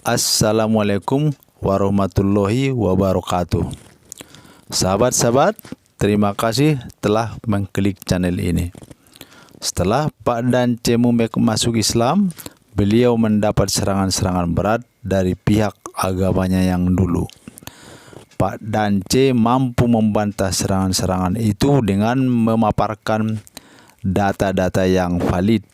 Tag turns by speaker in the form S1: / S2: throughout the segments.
S1: Assalamualaikum warahmatullahi wabarakatuh. Sahabat-sahabat, terima kasih telah mengklik channel ini. Setelah Pak Dance masuk Islam, beliau mendapat serangan-serangan berat dari pihak agamanya yang dulu. Pak Dance mampu membantah serangan-serangan itu dengan memaparkan data-data yang valid,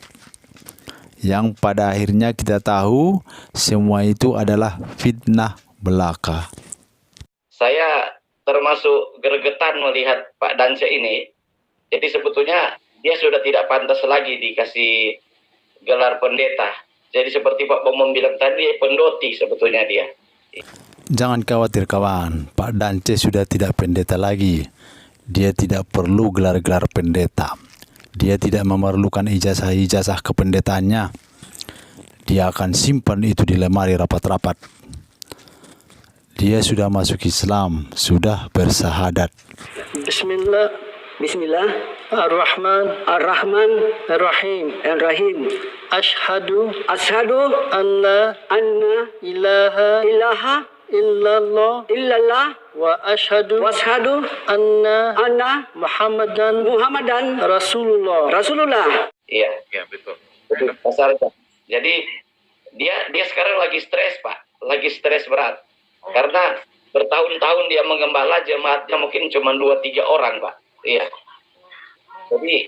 S1: yang pada akhirnya kita tahu semua itu adalah fitnah belaka.
S2: Saya termasuk gregetan melihat Pak Dance ini. Jadi sebetulnya dia sudah tidak pantas lagi dikasih gelar pendeta. Jadi seperti Pak Bomom bilang tadi, pendoti sebetulnya dia.
S1: Jangan khawatir kawan, Pak Dance sudah tidak pendeta lagi. Dia tidak perlu gelar-gelar pendeta. Dia tidak memerlukan ijazah-ijazah kependetaannya. Dia akan simpan itu di lemari rapat-rapat. Dia sudah masuk Islam, sudah bersahadat.
S3: Bismillah, Ar-Rahman, Ar-Rahim. Ashhadu anna ilaha illallah wa ashhadu anna Muhammadan Rasulullah.
S2: Iya, betul. Pasarnya. Jadi dia sekarang lagi stres, Pak. Lagi stres berat. Karena bertahun-tahun dia menggembala, jemaatnya mungkin cuma 2-3 orang, Pak. Iya. Jadi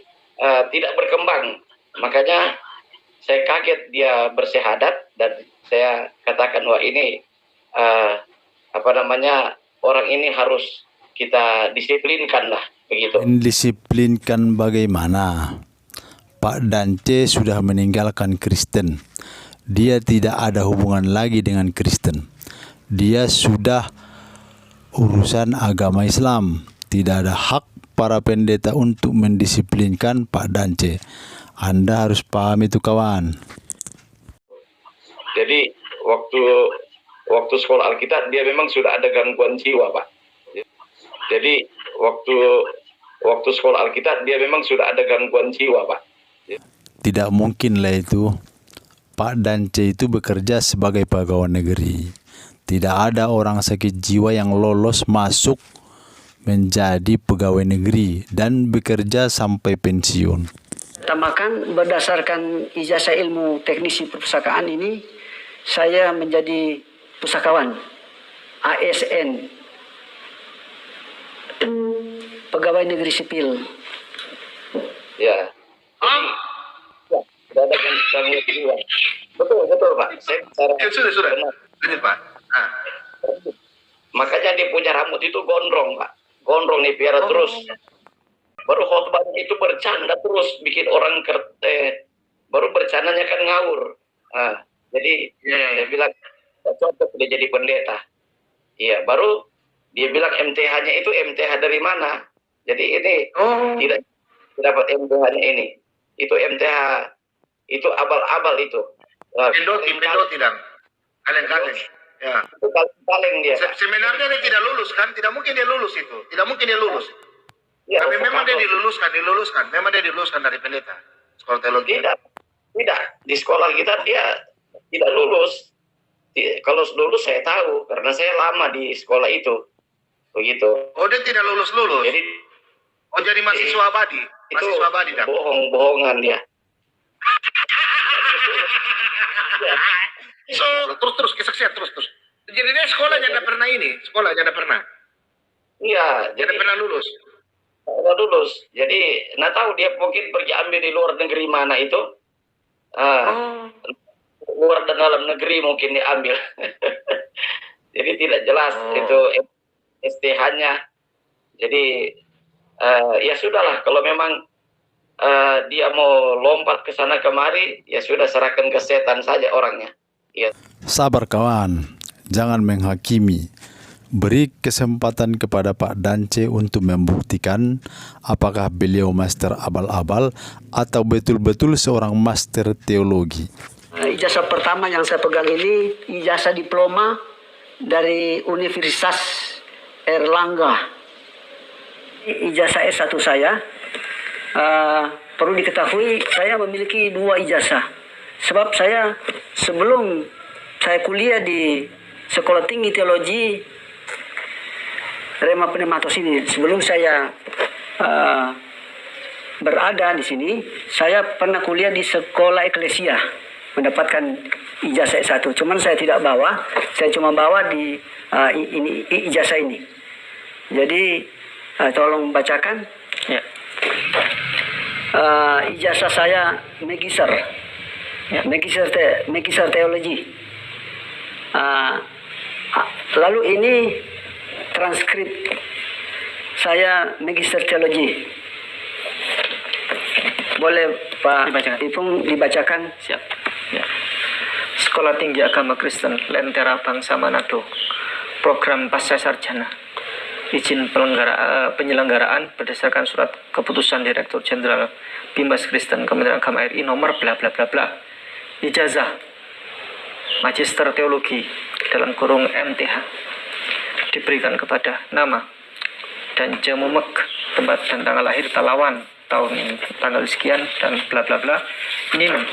S2: tidak berkembang. Makanya saya kaget dia bersyahadat dan saya katakan wah ini orang ini harus kita disiplinkan lah, begitu.
S1: Disiplinkan bagaimana? Pak Dance sudah meninggalkan Kristen. Dia tidak ada hubungan lagi dengan Kristen. Dia sudah urusan agama Islam. Tidak ada hak para pendeta untuk mendisiplinkan Pak Dance. Anda harus paham itu kawan.
S2: Jadi waktu sekolah Alkitab dia memang sudah ada gangguan jiwa, Pak. Jadi waktu sekolah Alkitab dia memang sudah ada gangguan jiwa, Pak.
S1: Tidak mungkin lah itu. Pak Dance itu bekerja sebagai pegawai negeri. Tidak ada orang sakit jiwa yang lolos masuk menjadi pegawai negeri dan bekerja sampai pensiun.
S3: Tamakan berdasarkan ijazah ilmu teknisi perpustakaan ini, saya menjadi pusakawan ASN, pegawai negeri sipil.
S2: Ya. Tidak ada gangguan jiwa. Betul Pak.
S4: Sudah. Lanjut Pak.
S2: Makanya dia punya rambut itu gondrong, Pak. Gondrong nih piara terus. Baru khotbah itu bercanda terus, bikin orang baru bercandanya kan ngawur. Jadi dia bilang cocok dia jadi pendeta. Iya, baru dia bilang MTH-nya itu MTH dari mana? Jadi ini tidak dapat MTH-nya ini. Itu MTH itu abal-abal itu.
S4: Pendoti dan kaleng-kaleng. Ya.
S2: Itu kaleng dia.
S4: Sebenarnya dia tidak lulus kan? Tidak mungkin dia lulus itu. Tidak mungkin dia lulus.
S2: Ya,
S4: tapi memang dia diluluskan. Memang dia diluluskan dari pendeta sekolah teologi.
S2: Tidak. Di sekolah kita dia tidak lulus. Kalau lulus saya tahu karena saya lama di sekolah itu. Begitu.
S4: Oh, dia tidak lulus. Jadi mahasiswa abadi. Mahasiswa abadi dah.
S2: Bohongan dia.
S4: So, terus kesaksian terus. Jadi dia sekolahnya tidak pernah
S2: Iya,
S4: jadi pernah lulus.
S2: Tidak lulus. Jadi, tahu dia mungkin pergi ambil di luar negeri mana itu. Luar dan dalam negeri mungkin diambil. Jadi tidak jelas itu STH-nya. Jadi ya sudahlah, kalau memang dia mau lompat ke sana kemari, ya sudah serahkan ke setan saja orangnya. Ya.
S1: Sabar kawan, jangan menghakimi. Beri kesempatan kepada Pak Dance untuk membuktikan apakah beliau master abal-abal atau betul-betul seorang master teologi.
S3: Ijazah pertama yang saya pegang ini ijazah diploma dari Universitas Erlangga. Ijazah S1 saya. Perlu diketahui saya memiliki 2 ijazah. Sebab saya sebelum saya kuliah di Sekolah Tinggi Teologi Rema Pneumatos ini. Sebelum saya berada di sini, saya pernah kuliah di Sekolah Eklesia, mendapatkan ijazah S1. Cuman saya tidak bawa, saya cuma bawa di ijazah ini. Jadi tolong bacakan.
S5: Ya.
S3: Ijazah saya Magister,
S5: Ya.
S3: Magister Teologi. Lalu ini transkrip saya Magister Teologi. Boleh Pak
S5: Dibacakan.
S3: Ipung dibacakan?
S5: Siap. Ya. Sekolah Tinggi Agama Kristen Lentera Bangsa Manado, program pasca sarjana, izin penyelenggaraan berdasarkan surat keputusan Direktur Jenderal Bimas Kristen Kementerian Agama RI nomor bla bla bla bla. Ijazah Magister Teologi dalam kurung MTH diberikan kepada nama dan jemumek, tempat dan tanggal lahir Talawan tahun ini, tanggal sekian dan bla bla bla, NIM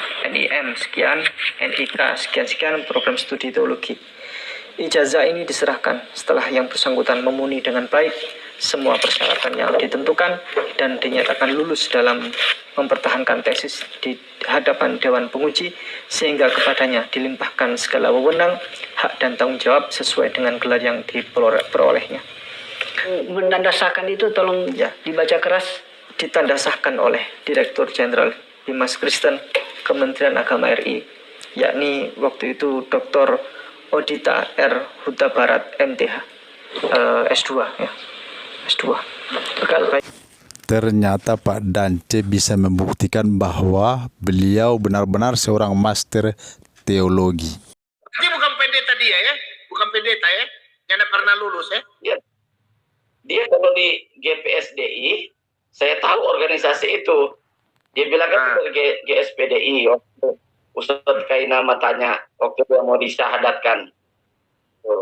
S5: sekian, NIK sekian program studi teologi. Ijazah ini diserahkan setelah yang bersangkutan memenuhi dengan baik semua persyaratan yang ditentukan dan dinyatakan lulus dalam mempertahankan tesis di hadapan Dewan Penguji, sehingga kepadanya dilimpahkan segala wewenang, hak dan tanggung jawab sesuai dengan gelar yang diperolehnya.
S3: Mendasarkan itu tolong
S5: Ya.
S3: dibaca keras.
S5: Ditandasahkan oleh Direktur Jenderal Bimas Kristen Kementerian Agama RI, yakni waktu itu Dr. Odita R. Huta Barat MTH, S2 ya. S2. Baik.
S1: Ternyata Pak Dance bisa membuktikan bahwa beliau benar-benar seorang master teologi.
S4: Dia bukan pendeta dia ya? Bukan pendeta ya? Yang tidak pernah lulus ya?
S2: Dia kalau di GPSDI, saya tahu organisasi itu. Dia bilang kan dari GSPDI. Ustadz Kainama tanya waktu dia mau disyahadatkan.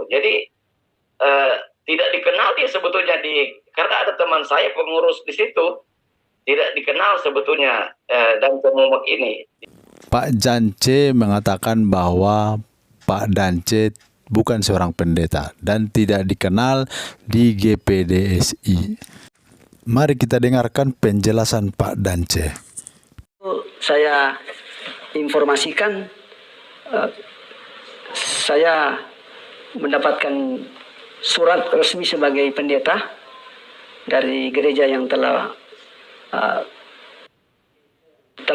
S2: Jadi tidak dikenal dia sebetulnya karena ada teman saya pengurus di situ, tidak dikenal sebetulnya dan pemumek ini.
S1: Pak Jance mengatakan bahwa Pak Dance bukan seorang pendeta dan tidak dikenal di GPDSI. Mari kita dengarkan penjelasan Pak Dance.
S3: Saya informasikan, saya mendapatkan surat resmi sebagai pendeta dari gereja yang telah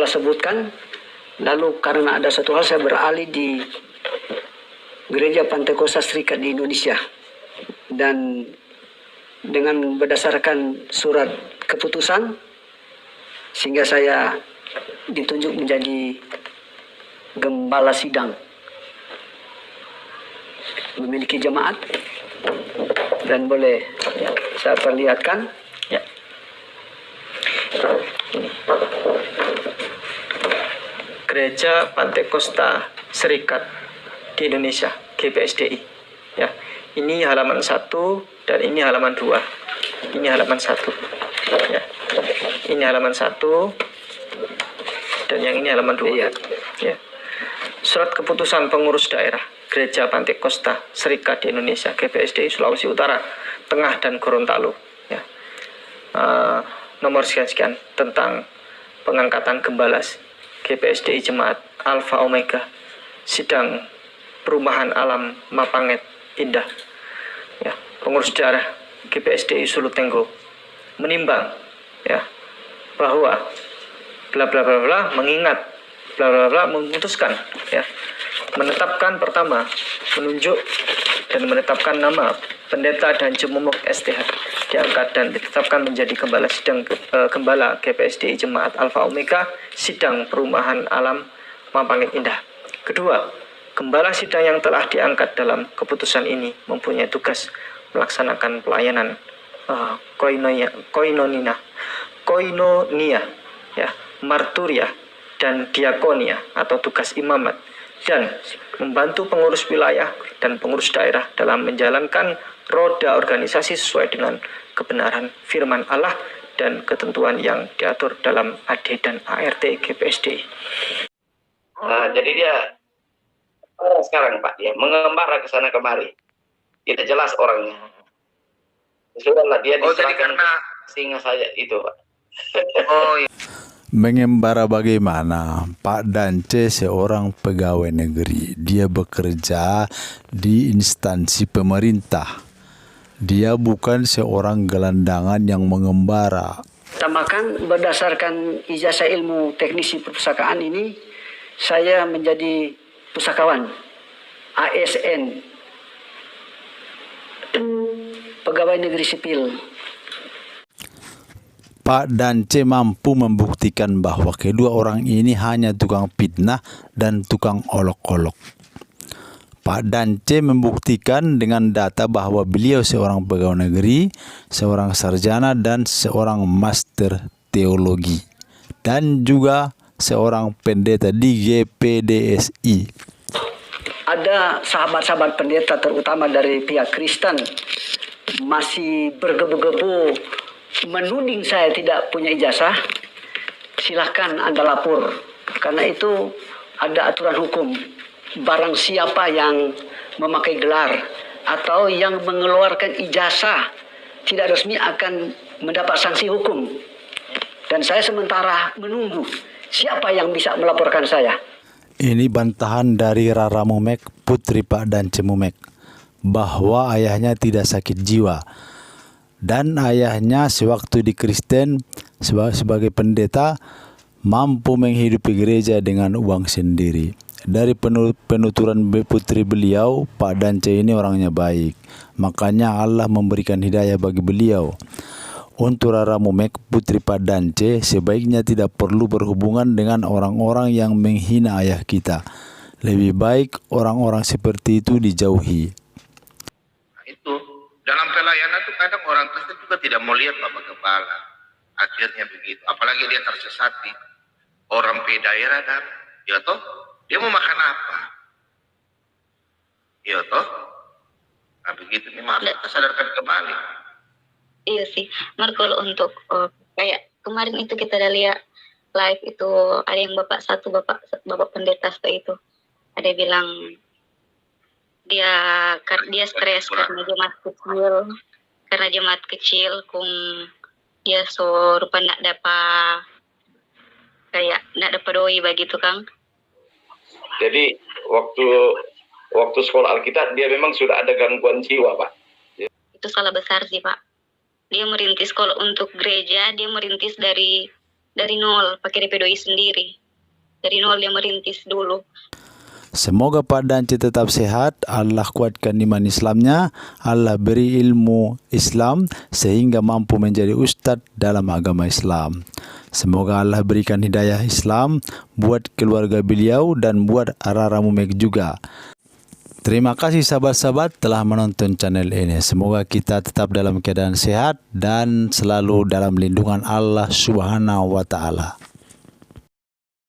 S3: sebutkan. Lalu karena ada satu hal, saya beralih di Gereja Pantekosta Serikat di Indonesia, dan dengan berdasarkan surat keputusan sehingga saya ditunjuk menjadi gembala sidang, memiliki jemaat, dan boleh saya perlihatkan.
S5: Ya. Gereja Pantekosta Serikat di Indonesia, GPSDI. Ya. Ini halaman 1 dan ini halaman 2. Ini halaman 1. Ya. Ini halaman 1 dan yang ini halaman 2.
S3: Iya.
S5: Ya. Surat keputusan pengurus daerah Gereja Pantekosta Serikat di Indonesia, GPSDI Sulawesi Utara, Tengah dan Gorontalo. Ya. Nomor sekian-sekian tentang pengangkatan gembala GPSDI Jemaat Alfa Omega, sidang perumahan alam Mapanget Indah. Ya, pengurus daerah GPSDI Sulutenggo menimbang ya bahwa bla bla bla bla, mengingat bla bla bla, memutuskan ya menetapkan pertama, menunjuk dan menetapkan nama pendeta dan jemumuk STH diangkat dan ditetapkan menjadi gembala sidang gembala GPSDI Jemaat Alfa Omega sidang perumahan alam Mapanget Indah. Kedua, gembala sidang yang telah diangkat dalam keputusan ini mempunyai tugas melaksanakan pelayanan koinonia, ya, marturia dan diakonia atau tugas imamat, dan membantu pengurus wilayah dan pengurus daerah dalam menjalankan roda organisasi sesuai dengan kebenaran firman Allah dan ketentuan yang diatur dalam AD dan ART GPSDI.
S2: Jadi dia sekarang Pak, dia mengembara ke sana kemari. Tidak jelas orangnya. Sudahlah, dia
S4: Oh, jadi
S2: diserahkan
S4: karena
S2: singa saja itu Pak.
S4: oh iya.
S1: Mengembara bagaimana? Pak Dance seorang pegawai negeri. Dia bekerja di instansi pemerintah. Dia bukan seorang gelandangan yang mengembara.
S3: Tambahkan berdasarkan ijazah ilmu teknisi perpustakaan ini, saya menjadi pustakawan ASN, pegawai negeri sipil.
S1: Pak Dance mampu membuktikan bahwa kedua orang ini hanya tukang fitnah dan tukang olok-olok. Pak Dance membuktikan dengan data bahwa beliau seorang pegawai negeri, seorang sarjana dan seorang master teologi, dan juga seorang pendeta di GPDSI.
S3: Ada sahabat-sahabat pendeta terutama dari pihak Kristen masih bergebu-gebu menuding saya tidak punya ijazah. Silahkan Anda lapor. Karena itu ada aturan hukum. Barang siapa yang memakai gelar atau yang mengeluarkan ijazah tidak resmi akan mendapat sanksi hukum. Dan saya sementara menunggu siapa yang bisa melaporkan saya.
S1: Ini bantahan dari Rara Mumek, putri Pak Dance Mumek, bahwa ayahnya tidak sakit jiwa. Dan ayahnya sewaktu di Kristen sebagai pendeta mampu menghidupi gereja dengan uang sendiri. Dari penuturan putri beliau, Pak Dance ini orangnya baik. Makanya Allah memberikan hidayah bagi beliau. Untuk Rara Mumek, putri Pak Dance, sebaiknya tidak perlu berhubungan dengan orang-orang yang menghina ayah kita. Lebih baik orang-orang seperti itu dijauhi.
S4: Itu dalam pelayanan tuh kadang orang Kristen juga tidak mau lihat Bapak Kepala. Akhirnya begitu. Apalagi dia tersesat di orang daerah dan ya toh dia mau makan apa? Ya toh. Nah begitu ini harus kita sadarkan kembali.
S6: Iya sih, Mar, kalau untuk kayak kemarin itu kita udah lihat live itu ada yang bapak pendeta itu ada yang bilang dia stres karena jemaat kecil kung dia so rupa nak dapat doi begitu Kang.
S2: Jadi waktu sekolah Alkitab dia memang sudah ada gangguan jiwa Pak.
S6: Itu salah besar sih Pak. Dia merintis kalau untuk gereja dia merintis dari nol pakai DP doi sendiri. Dari nol dia merintis dulu.
S1: Semoga Pak Dance tetap sehat, Allah kuatkan iman Islamnya, Allah beri ilmu Islam sehingga mampu menjadi ustadz dalam agama Islam. Semoga Allah berikan hidayah Islam buat keluarga beliau dan buat Rara Mumek juga. Terima kasih sahabat-sahabat telah menonton channel ini. Semoga kita tetap dalam keadaan sehat dan selalu dalam lindungan Allah Subhanahu wa Ta'ala.